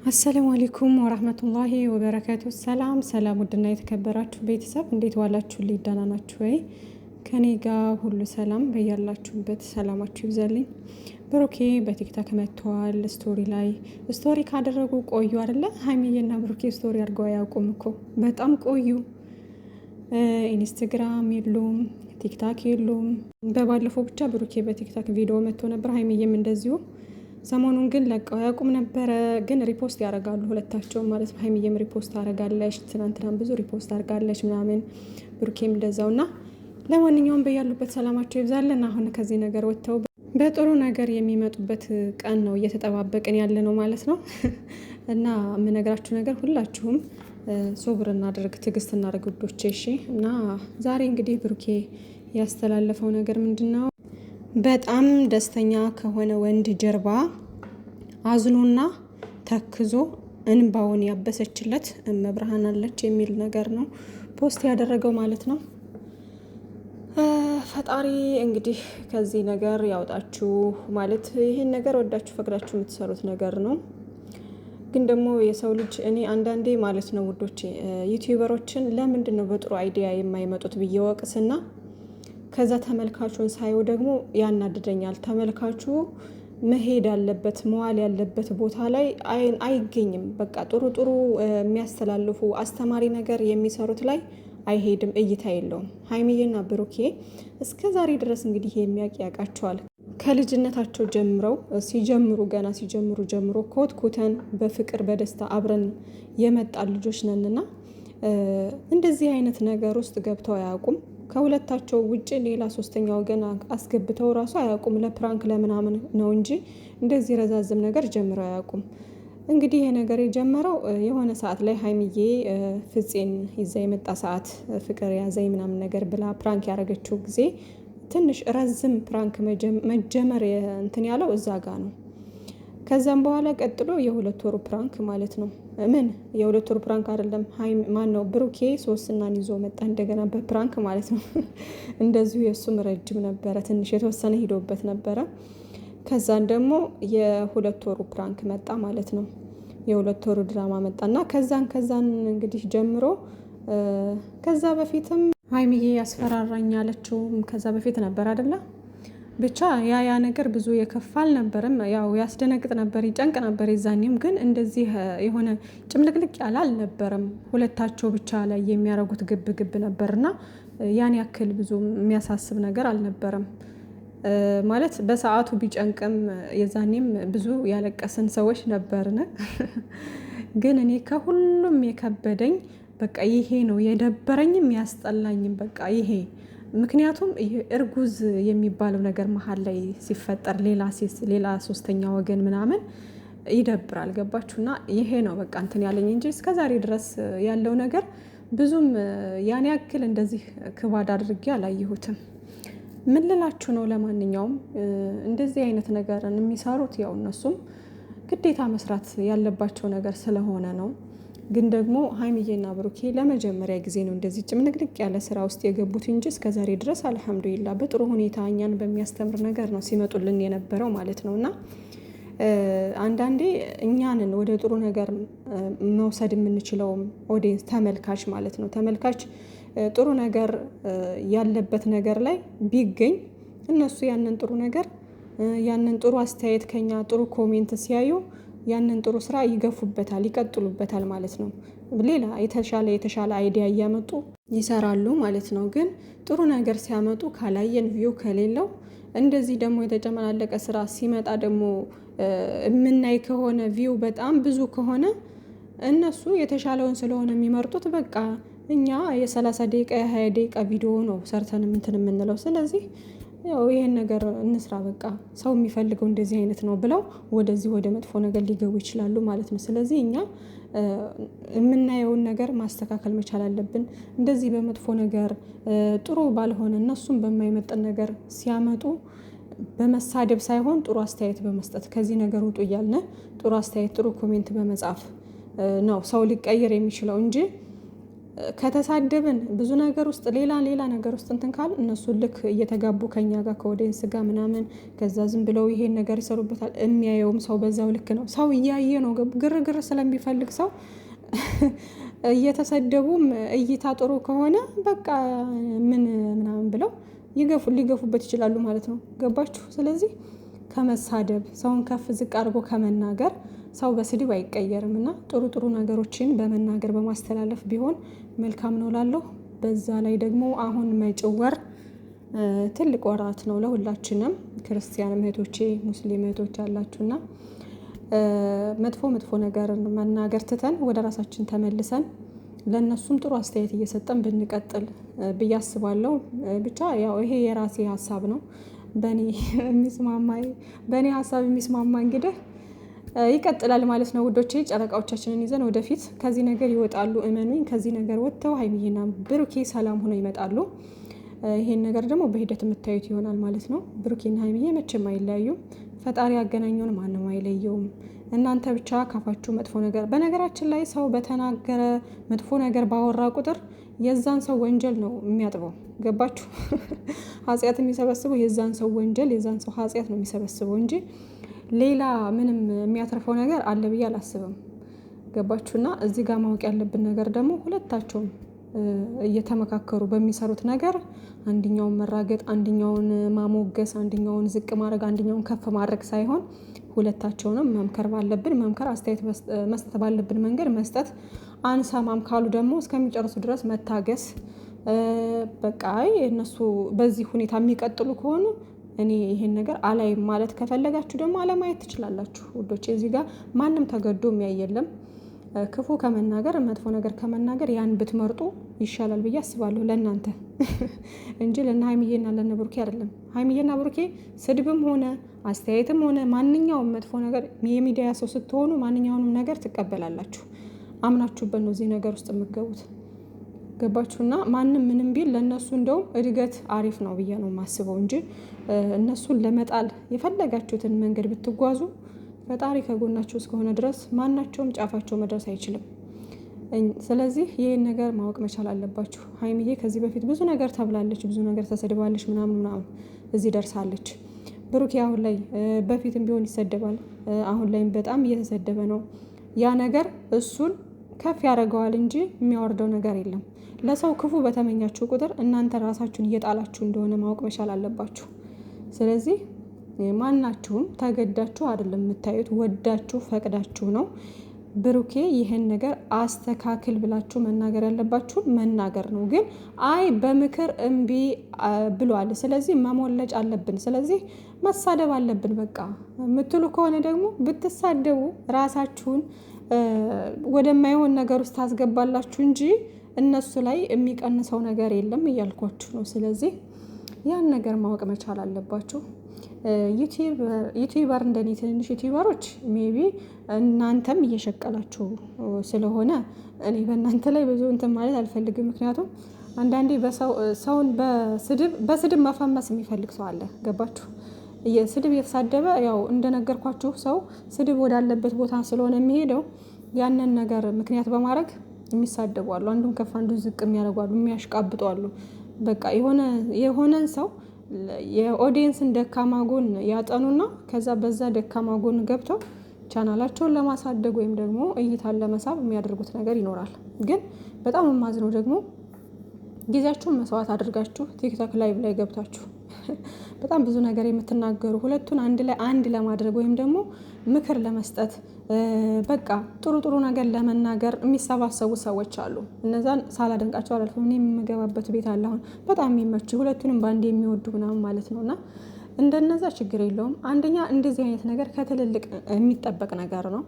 አሰላሙ አለይኩም ወራህመቱላሂ ወበረካቱ። ሰላም ሰላም፣ ውድና የተከበራችሁ ቤተሰብ እንዴት ዋላችሁ? ደህና ናችሁ ወይ? ከኔ ጋር ሁሉ ሰላም፣ በያላችሁበት ሰላማችሁ ይብዛልኝ። ብሩኬ በቲክታክ መጥተዋል። ስቶሪ ካደረጉ ቆዩ አይደለ? ሀይሚዬና ብሩኬ ስቶሪ አድርገው አያውቁም እኮ በጣም ቆዩ። ኢንስታግራም የሉም፣ ቲክታክ የሉም። በባለፈው ብቻ ብሩኬ በቲክታክ ቪዲዮ መጥቶ ነበር፣ ሀይሚዬም እንደዚሁ። ሰሞኑን ግን ለቀው ያቁም ነበረ፣ ግን ሪፖስት ያደርጋሉ ሁለታቸውም ማለት ነው። ሀይሚዬም ሪፖስት አደርጋለች፣ ትናንትናም ብዙ ሪፖስት አድርጋለች ምናምን፣ ብሩኬም እንደዛው እና ለማንኛውም በያሉበት ሰላማቸው ይብዛልን። አሁን ከዚህ ነገር ወጥተው በጥሩ ነገር የሚመጡበት ቀን ነው እየተጠባበቅን ያለ ነው ማለት ነው። እና የምነግራችሁ ነገር ሁላችሁም ሶብር እናድርግ፣ ትዕግስት እናድርግ ውዶቼ። እሺ። እና ዛሬ እንግዲህ ብሩኬ ያስተላለፈው ነገር ምንድን ነው? በጣም ደስተኛ ከሆነ ወንድ ጀርባ አዝኖና ተክዞ እንባውን ያበሰችለት እመብርሃን አለች የሚል ነገር ነው ፖስት ያደረገው ማለት ነው። ፈጣሪ እንግዲህ ከዚህ ነገር ያውጣችሁ ማለት ይህን ነገር ወዳችሁ ፈቅዳችሁ የምትሰሩት ነገር ነው። ግን ደግሞ የሰው ልጅ እኔ አንዳንዴ ማለት ነው ውዶቼ ዩቲዩበሮችን ለምንድን ነው በጥሩ አይዲያ የማይመጡት ብዬ ወቅስና ከዛ ተመልካቹን ሳየው ደግሞ ያናድደኛል። ተመልካቹ መሄድ ያለበት መዋል ያለበት ቦታ ላይ አይገኝም። በቃ ጥሩ ጥሩ የሚያስተላልፉ አስተማሪ ነገር የሚሰሩት ላይ አይሄድም፣ እይታ የለውም። ሀይሚዬና ብሩኬ እስከ ዛሬ ድረስ እንግዲህ የሚያውቅ ያውቃቸዋል። ከልጅነታቸው ጀምረው ገና ሲጀምሩ ጀምሮ ኮትኩተን በፍቅር በደስታ አብረን የመጣን ልጆች ነንና እንደዚህ አይነት ነገር ውስጥ ገብተው አያውቁም። ከሁለታቸው ውጭ ሌላ ሶስተኛ ወገን አስገብተው ራሱ አያውቁም። ለፕራንክ ለምናምን ነው እንጂ እንደዚህ ረዛዝም ነገር ጀምረው አያውቁም። እንግዲህ ይሄ ነገር የጀመረው የሆነ ሰዓት ላይ ሀይሚዬ ፍፄን ይዛ የመጣ ሰዓት ፍቅር ያዘኝ ምናምን ነገር ብላ ፕራንክ ያደረገችው ጊዜ ትንሽ ረዝም ፕራንክ መጀመር እንትን ያለው እዛ ጋ ነው። ከዛም በኋላ ቀጥሎ የሁለት ወሩ ፕራንክ ማለት ነው። ምን የሁለት ወሩ ፕራንክ አይደለም፣ ማን ነው ብሩኬ ሶስናን ይዞ መጣ እንደገና በፕራንክ ማለት ነው። እንደዚሁ የእሱም ረጅም ነበረ፣ ትንሽ የተወሰነ ሂዶበት ነበረ። ከዛን ደግሞ የሁለት ወሩ ፕራንክ መጣ ማለት ነው። የሁለት ወሩ ድራማ መጣና ከዛን እንግዲህ ጀምሮ ከዛ በፊትም ሀይሚዬ ያስፈራራኝ ያለችው ከዛ በፊት ነበር አይደለ? ብቻ ያ ነገር ብዙ የከፋ አልነበረም። ያው ያስደነግጥ ነበር፣ ይጨንቅ ነበር። የዛኔም ግን እንደዚህ የሆነ ጭምልቅልቅ ያለ አልነበረም። ሁለታቸው ብቻ ላይ የሚያደርጉት ግብ ነበርና ያን ያክል ብዙ የሚያሳስብ ነገር አልነበረም። ማለት በሰዓቱ ቢጨንቅም የዛኔም ብዙ ያለቀስን ሰዎች ነበርን። ግን እኔ ከሁሉም የከበደኝ በቃ ይሄ ነው፣ የደበረኝም ያስጠላኝም በቃ ይሄ። ምክንያቱም እርጉዝ የሚባለው ነገር መሀል ላይ ሲፈጠር ሌላ ሶስተኛ ወገን ምናምን ይደብራል። ገባችሁና? ይሄ ነው በቃ እንትን ያለኝ እንጂ እስከዛሬ ድረስ ያለው ነገር ብዙም ያን ያክል እንደዚህ ክባድ አድርጌ አላየሁትም። ምን ልላችሁ ነው? ለማንኛውም እንደዚህ አይነት ነገርን የሚሰሩት ያው እነሱም ግዴታ መስራት ያለባቸው ነገር ስለሆነ ነው። ግን ደግሞ ሀይሚዬና ብሩኬ ለመጀመሪያ ጊዜ ነው እንደዚህ ጭምንቅንቅ ያለ ስራ ውስጥ የገቡት እንጂ እስከዛሬ ድረስ አልሐምዱሊላ በጥሩ ሁኔታ እኛን በሚያስተምር ነገር ነው ሲመጡልን የነበረው ማለት ነው። እና አንዳንዴ እኛንን ወደ ጥሩ ነገር መውሰድ የምንችለውም ኦዲየንስ ተመልካች ማለት ነው። ተመልካች ጥሩ ነገር ያለበት ነገር ላይ ቢገኝ እነሱ ያንን ጥሩ ነገር ያንን ጥሩ አስተያየት ከኛ ጥሩ ኮሜንት ሲያዩ ያንን ጥሩ ስራ ይገፉበታል፣ ይቀጥሉበታል ማለት ነው። ሌላ የተሻለ አይዲያ እያመጡ ይሰራሉ ማለት ነው። ግን ጥሩ ነገር ሲያመጡ ካላየን ቪው ከሌለው እንደዚህ ደግሞ የተጨመላለቀ ስራ ሲመጣ ደግሞ የምናይ ከሆነ ቪው በጣም ብዙ ከሆነ እነሱ የተሻለውን ስለሆነ የሚመርጡት በቃ እኛ የ30 ደቂቃ የ20 ደቂቃ ቪዲዮ ነው ሰርተን እንትን የምንለው። ስለዚህ ያው ይሄን ነገር እንስራ በቃ ሰው የሚፈልገው እንደዚህ አይነት ነው ብለው ወደ መጥፎ ነገር ሊገቡ ይችላሉ ማለት ነው። ስለዚህ እኛ የምናየውን ነገር ማስተካከል መቻል አለብን። እንደዚህ በመጥፎ ነገር ጥሩ ባልሆነ እነሱም በማይመጥን ነገር ሲያመጡ በመሳደብ ሳይሆን ጥሩ አስተያየት በመስጠት ከዚህ ነገር ውጡ እያልን ጥሩ አስተያየት ጥሩ ኮሜንት በመጻፍ ነው ሰው ሊቀየር የሚችለው እንጂ ከተሳደብን ብዙ ነገር ውስጥ ሌላ ነገር ውስጥ እንትን ካል እነሱ ልክ እየተጋቡ ከኛ ጋር ከወዴንስ ጋር ምናምን ከዛ ዝም ብለው ይሄን ነገር ይሰሩበታል። የሚያየውም ሰው በዛው ልክ ነው። ሰው እያየ ነው። ግርግር ስለሚፈልግ ሰው እየተሰደቡም እይታ ጥሩ ከሆነ በቃ ምን ምናምን ብለው ሊገፉበት ይችላሉ ማለት ነው። ገባችሁ? ስለዚህ ከመሳደብ ሰውን ከፍ ዝቅ አድርጎ ከመናገር ሰው በስድብ አይቀየርም እና ጥሩ ነገሮችን በመናገር በማስተላለፍ ቢሆን መልካም ነው ላለሁ። በዛ ላይ ደግሞ አሁን መጪው ወር ትልቅ ወራት ነው ለሁላችንም፣ ክርስቲያን እህቶቼ ሙስሊም እህቶች አላችሁና መጥፎ ነገር መናገር ትተን ወደ ራሳችን ተመልሰን ለነሱም ጥሩ አስተያየት እየሰጠን ብንቀጥል ብዬ አስባለሁ። ብቻ ያው ይሄ የራሴ ሀሳብ ነው። በእኔ ሀሳብ የሚስማማ እንግዲህ ይቀጥላል ማለት ነው ውዶቼ። ጨረቃዎቻችንን ይዘን ወደፊት ከዚህ ነገር ይወጣሉ። እመኑኝ፣ ከዚህ ነገር ወጥተው ሀይሚዬና ብሩኬ ሰላም ሆነው ይመጣሉ። ይሄን ነገር ደግሞ በሂደት የምታዩት ይሆናል ማለት ነው። ብሩኬና ሀይሚዬ መቼም አይለያዩም። ፈጣሪ ያገናኘውን ማንም አይለየውም። እናንተ ብቻ ካፋችሁ መጥፎ ነገር፣ በነገራችን ላይ ሰው በተናገረ መጥፎ ነገር ባወራ ቁጥር የዛን ሰው ወንጀል ነው የሚያጥበው። ገባችሁ? ኃጢአት የሚሰበስበው የዛን ሰው ወንጀል የዛን ሰው ኃጢአት ነው የሚሰበስበው እንጂ ሌላ ምንም የሚያተርፈው ነገር አለ ብዬ አላስብም። ገባችሁና? እዚህ ጋር ማወቅ ያለብን ነገር ደግሞ ሁለታቸውም እየተመካከሩ በሚሰሩት ነገር አንደኛውን መራገጥ፣ አንደኛውን ማሞገስ፣ አንደኛውን ዝቅ ማድረግ፣ አንደኛውን ከፍ ማድረግ ሳይሆን ሁለታቸውንም መምከር ባለብን መምከር፣ አስተያየት መስጠት ባለብን መንገድ መስጠት፣ አንሰማም ካሉ ደግሞ እስከሚጨርሱ ድረስ መታገስ። በቃ እነሱ በዚህ ሁኔታ የሚቀጥሉ ከሆኑ እኔ ይሄን ነገር አላይም ማለት ከፈለጋችሁ ደግሞ አለማየት ትችላላችሁ ውዶቼ። እዚህ ጋር ማንም ተገዶ የሚያይ የለም። ክፉ ከመናገር መጥፎ ነገር ከመናገር ያን ብትመርጡ ይሻላል ብዬ አስባለሁ ለእናንተ እንጂ ለእነ ሀይሚዬና ለእነ ብሩኬ አይደለም። ሀይሚዬና ብሩኬ ስድብም ሆነ አስተያየትም ሆነ ማንኛውም መጥፎ ነገር የሚዲያ ሰው ስትሆኑ ማንኛውንም ነገር ትቀበላላችሁ። አምናችሁበት ነው እዚህ ነገር ውስጥ የምትገቡት። ገባችሁና? ማንም ምንም ቢል ለእነሱ እንደውም እድገት አሪፍ ነው ብዬ ነው የማስበው እንጂ እነሱን ለመጣል የፈለጋችሁትን መንገድ ብትጓዙ ፈጣሪ ከጎናችሁ እስከሆነ ድረስ ማናቸውም ጫፋቸው መድረስ አይችልም። ስለዚህ ይህን ነገር ማወቅ መቻል አለባችሁ። ሀይሚዬ ከዚህ በፊት ብዙ ነገር ተብላለች፣ ብዙ ነገር ተሰድባለች፣ ምናምን እዚህ ደርሳለች። ብሩኬ አሁን ላይ በፊትም ቢሆን ይሰደባል፣ አሁን ላይም በጣም እየተሰደበ ነው። ያ ነገር እሱን ከፍ ያደርገዋል እንጂ የሚያወርደው ነገር የለም። ለሰው ክፉ በተመኛችሁ ቁጥር እናንተ ራሳችሁን እየጣላችሁ እንደሆነ ማወቅ መቻል አለባችሁ። ስለዚህ ማናችሁም ተገዳችሁ አይደለም የምታዩት፣ ወዳችሁ ፈቅዳችሁ ነው። ብሩኬ ይህን ነገር አስተካክል ብላችሁ መናገር ያለባችሁን መናገር ነው። ግን አይ በምክር እምቢ ብሏል፣ ስለዚህ መሞለጭ አለብን፣ ስለዚህ መሳደብ አለብን በቃ የምትሉ ከሆነ ደግሞ ብትሳደቡ ራሳችሁን ወደማይሆን ነገር ውስጥ ታስገባላችሁ እንጂ እነሱ ላይ የሚቀንሰው ነገር የለም እያልኳችሁ ነው። ስለዚህ ያን ነገር ማወቅ መቻል አለባችሁ። ዩቲዩበር እንደኔ ትንንሽ ዩቲዩበሮች ሜቢ እናንተም እየሸቀላችሁ ስለሆነ እኔ በእናንተ ላይ ብዙ እንትን ማለት አልፈልግም። ምክንያቱም አንዳንዴ ሰውን በስድብ መፈመስ የሚፈልግ ሰው አለ። ገባችሁ? ስድብ እየተሳደበ ያው እንደነገርኳችሁ ሰው ስድብ ወዳለበት ቦታ ስለሆነ የሚሄደው ያንን ነገር ምክንያት በማድረግ የሚሳደቡ አሉ። አንዱን ከፍ አንዱን ዝቅ የሚያደርጉ አሉ፣ የሚያሽቃብጡ አሉ። በቃ የሆነን ሰው የኦዲየንስን ደካማ ጎን ያጠኑና ከዛ በዛ ደካማ ጎን ገብተው ቻናላቸውን ለማሳደግ ወይም ደግሞ እይታን ለመሳብ የሚያደርጉት ነገር ይኖራል። ግን በጣም የማዝነው ደግሞ ጊዜያችሁን መስዋዕት አድርጋችሁ ቲክቶክ ላይቭ ላይ ገብታችሁ በጣም ብዙ ነገር የምትናገሩ ሁለቱን አንድ ለማድረግ ወይም ደግሞ ምክር ለመስጠት በቃ ጥሩ ነገር ለመናገር የሚሰባሰቡ ሰዎች አሉ። እነዛን ሳላደንቃቸው አላልፍም። እኔ የምገባበት ቤት አለ አሁን በጣም የሚመች ሁለቱንም በአንድ የሚወዱ ምናምን ማለት ነው። እና እንደነዛ ችግር የለውም። አንደኛ እንደዚህ አይነት ነገር ከትልልቅ የሚጠበቅ ነገር ነው።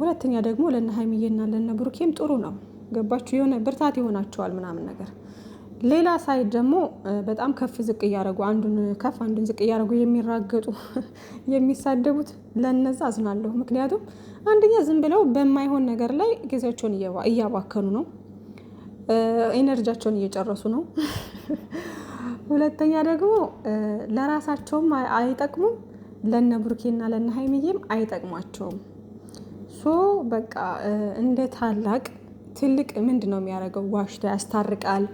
ሁለተኛ ደግሞ ለነ ሀይሚዬና ለነ ብሩኬም ጥሩ ነው። ገባችሁ? የሆነ ብርታት ይሆናቸዋል ምናምን ነገር። ሌላ ሳይድ ደግሞ በጣም ከፍ ዝቅ እያደረጉ አንዱን ከፍ አንዱን ዝቅ እያደረጉ የሚራገጡ የሚሳደቡት ለነዛ አዝናለሁ። ምክንያቱም አንደኛ ዝም ብለው በማይሆን ነገር ላይ ጊዜያቸውን እያባከኑ ነው፣ ኤነርጂያቸውን እየጨረሱ ነው። ሁለተኛ ደግሞ ለራሳቸውም አይጠቅሙም፣ ለነ ብሩኬና ለነ ሀይሚዬም አይጠቅሟቸውም። ሶ በቃ እንደ ታላቅ ትልቅ ምንድን ነው የሚያደርገው? ዋሽቶ ያስታርቃል።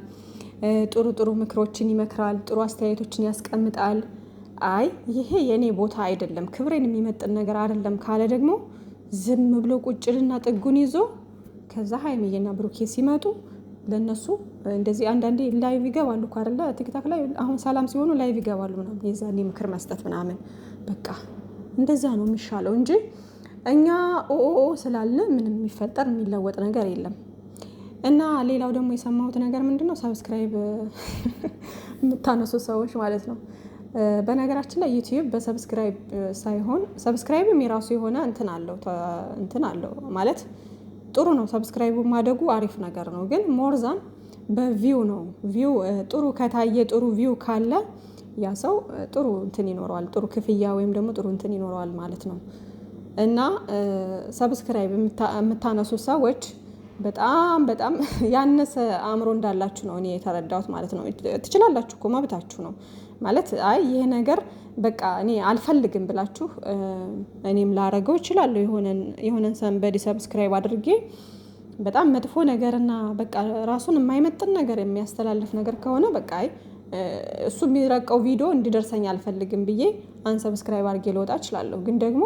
ጥሩ ጥሩ ምክሮችን ይመክራል። ጥሩ አስተያየቶችን ያስቀምጣል። አይ ይሄ የኔ ቦታ አይደለም፣ ክብሬን የሚመጥን ነገር አይደለም ካለ ደግሞ ዝም ብሎ ቁጭልና ጥጉን ይዞ ከዛ ሀይሚዬና ብሩኬ ሲመጡ ለነሱ እንደዚህ አንዳንዴ ላይቭ ይገባሉ እኮ አይደለ? ቲክታክ ላይ አሁን ሰላም ሲሆኑ ላይቭ ይገባሉ ምናምን፣ የዛኔ ምክር መስጠት ምናምን በቃ እንደዛ ነው የሚሻለው እንጂ እኛ ኦኦ ስላለ ምንም የሚፈጠር የሚለወጥ ነገር የለም። እና ሌላው ደግሞ የሰማሁት ነገር ምንድነው? ሰብስክራይብ የምታነሱ ሰዎች ማለት ነው። በነገራችን ላይ ዩቲዩብ በሰብስክራይብ ሳይሆን ሰብስክራይብም የራሱ የሆነ እንትን አለው ማለት ጥሩ ነው። ሰብስክራይቡ ማደጉ አሪፍ ነገር ነው። ግን ሞርዛን በቪው ነው። ቪው ጥሩ ከታየ ጥሩ ቪው ካለ ያ ሰው ጥሩ እንትን ይኖረዋል፣ ጥሩ ክፍያ ወይም ደግሞ ጥሩ እንትን ይኖረዋል ማለት ነው። እና ሰብስክራይብ የምታነሱ ሰዎች በጣም በጣም ያነሰ አእምሮ እንዳላችሁ ነው እኔ የተረዳሁት ማለት ነው። ትችላላችሁ እኮ መብታችሁ ነው ማለት አይ ይሄ ነገር በቃ እኔ አልፈልግም ብላችሁ እኔም ላረገው እችላለሁ። የሆነን ሰንበዲ ሰብስክራይብ አድርጌ በጣም መጥፎ ነገርና በቃ ራሱን የማይመጥን ነገር የሚያስተላልፍ ነገር ከሆነ በቃ አይ እሱ የሚረቀው ቪዲዮ እንዲደርሰኝ አልፈልግም ብዬ አንሰብስክራይብ አድርጌ ልወጣ እችላለሁ። ግን ደግሞ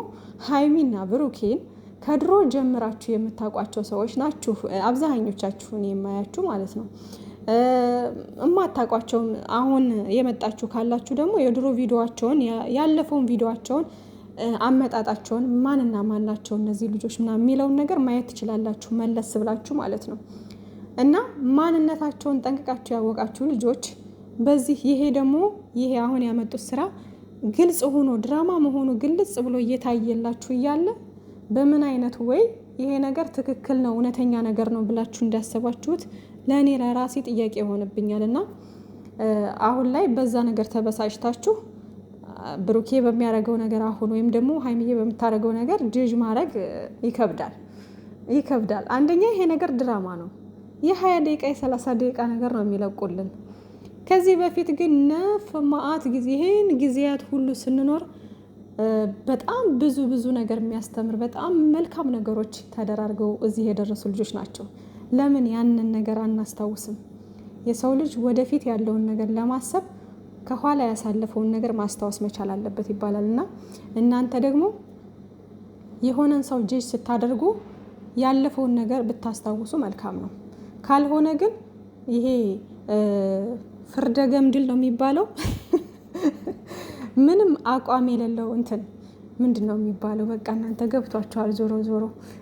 ሀይሚና ብሩኬን ከድሮ ጀምራችሁ የምታውቋቸው ሰዎች ናችሁ አብዛኞቻችሁን የማያችሁ ማለት ነው። እማታውቋቸውም አሁን የመጣችሁ ካላችሁ ደግሞ የድሮ ቪዲዮዋቸውን ያለፈውን ቪዲዮዋቸውን አመጣጣቸውን ማንና ማናቸው እነዚህ ልጆች ምናምን የሚለውን ነገር ማየት ትችላላችሁ መለስ ብላችሁ ማለት ነው። እና ማንነታቸውን ጠንቅቃችሁ ያወቃችሁ ልጆች በዚህ ይሄ አሁን ያመጡት ስራ ግልጽ ሆኖ ድራማ መሆኑ ግልጽ ብሎ እየታየላችሁ እያለ በምን አይነት ወይ ይሄ ነገር ትክክል ነው እውነተኛ ነገር ነው ብላችሁ እንዳሰባችሁት ለእኔ ለራሴ ጥያቄ ይሆንብኛል። እና አሁን ላይ በዛ ነገር ተበሳጭታችሁ ብሩኬ በሚያደርገው ነገር አሁን ወይም ደግሞ ሀይሚዬ በምታደርገው ነገር ጅጅ ማድረግ ይከብዳል። አንደኛ ይሄ ነገር ድራማ ነው። የ20 ደቂቃ የ30 ደቂቃ ነገር ነው የሚለቁልን። ከዚህ በፊት ግን ማአት ጊዜ ይሄን ጊዜያት ሁሉ ስንኖር በጣም ብዙ ነገር የሚያስተምር በጣም መልካም ነገሮች ተደራርገው እዚህ የደረሱ ልጆች ናቸው። ለምን ያንን ነገር አናስታውስም? የሰው ልጅ ወደፊት ያለውን ነገር ለማሰብ ከኋላ ያሳለፈውን ነገር ማስታወስ መቻል አለበት ይባላል። እና እናንተ ደግሞ የሆነን ሰው ጅጅ ስታደርጉ ያለፈውን ነገር ብታስታውሱ መልካም ነው። ካልሆነ ግን ይሄ ፍርደ ገምድል ነው የሚባለው ምንም አቋም የሌለው እንትን ምንድን ነው የሚባለው? በቃ እናንተ ገብቷችኋል። ዞሮ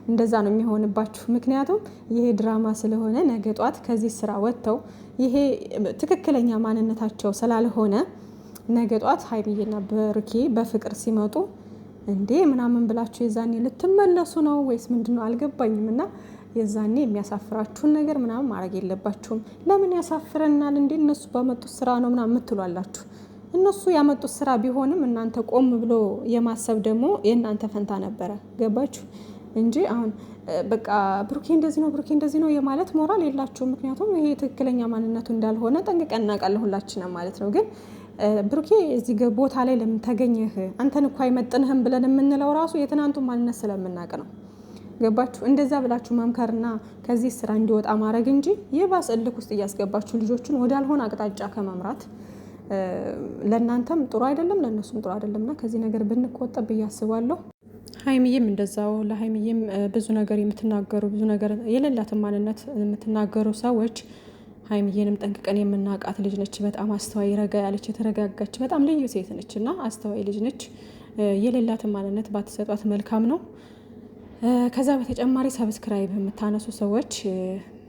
እንደዛ ነው የሚሆንባችሁ። ምክንያቱም ይሄ ድራማ ስለሆነ ነገ ጧት ከዚህ ስራ ወጥተው ይሄ ትክክለኛ ማንነታቸው ስላልሆነ ነገ ጧት ሀይሚዬና ብሩኬ በፍቅር ሲመጡ እንዴ ምናምን ብላችሁ የዛኔ ልትመለሱ ነው ወይስ ምንድን ነው አልገባኝም። እና የዛኔ የሚያሳፍራችሁን ነገር ምናምን ማድረግ የለባችሁም። ለምን ያሳፍረናል እንዴ እነሱ ባመጡት ስራ ነው ምናምን የምትሏላችሁ። እነሱ ያመጡት ስራ ቢሆንም እናንተ ቆም ብሎ የማሰብ ደግሞ የእናንተ ፈንታ ነበረ። ገባችሁ እንጂ አሁን በቃ ብሩኬ እንደዚህ ነው የማለት ሞራል የላችሁም። ምክንያቱም ይሄ ትክክለኛ ማንነቱ እንዳልሆነ ጠንቅቀን እናውቃለን ሁላችንም ማለት ነው። ግን ብሩኬ እዚህ ቦታ ላይ ለምን ተገኘህ? አንተን እኮ አይመጥንህም ብለን የምንለው ራሱ የትናንቱ ማንነት ስለምናውቅ ነው። ገባችሁ? እንደዛ ብላችሁ መምከርና ከዚህ ስራ እንዲወጣ ማድረግ እንጂ የባሰ እልክ ውስጥ እያስገባችሁ ልጆቹን ወዳልሆነ አቅጣጫ ከመምራት ለእናንተም ጥሩ አይደለም፣ ለእነሱም ጥሩ አይደለም። እና ከዚህ ነገር ብንቆጠብ ብዬ አስባለሁ። ሀይሚዬም እንደዛው ለሀይሚዬም ብዙ ነገር የምትናገሩ ብዙ ነገር የሌላትን ማንነት የምትናገሩ ሰዎች ሀይሚዬንም ጠንቅቀን የምናውቃት ልጅ ነች። በጣም አስተዋይ ረጋ ያለች የተረጋጋች በጣም ልዩ ሴት ነች እና አስተዋይ ልጅ ነች። የሌላትን ማንነት ባትሰጧት መልካም ነው። ከዛ በተጨማሪ ሰብስክራይብ የምታነሱ ሰዎች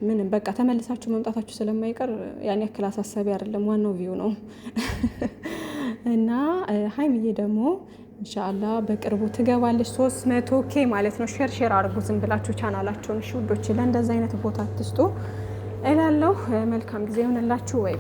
ምንም በቃ ተመልሳችሁ መምጣታችሁ ስለማይቀር ያን ያክል አሳሳቢ አይደለም። ዋናው ቪው ነው እና ሀይሚዬ ደግሞ ኢንሻአላህ በቅርቡ ትገባለች 300K ማለት ነው። ሼር አድርጉ ዝም ብላችሁ ቻናላችሁን። እሺ ውዶች፣ ለእንደዛ አይነት ቦታ አትስጡ እላለሁ። መልካም ጊዜ ይሆንላችሁ። ወይ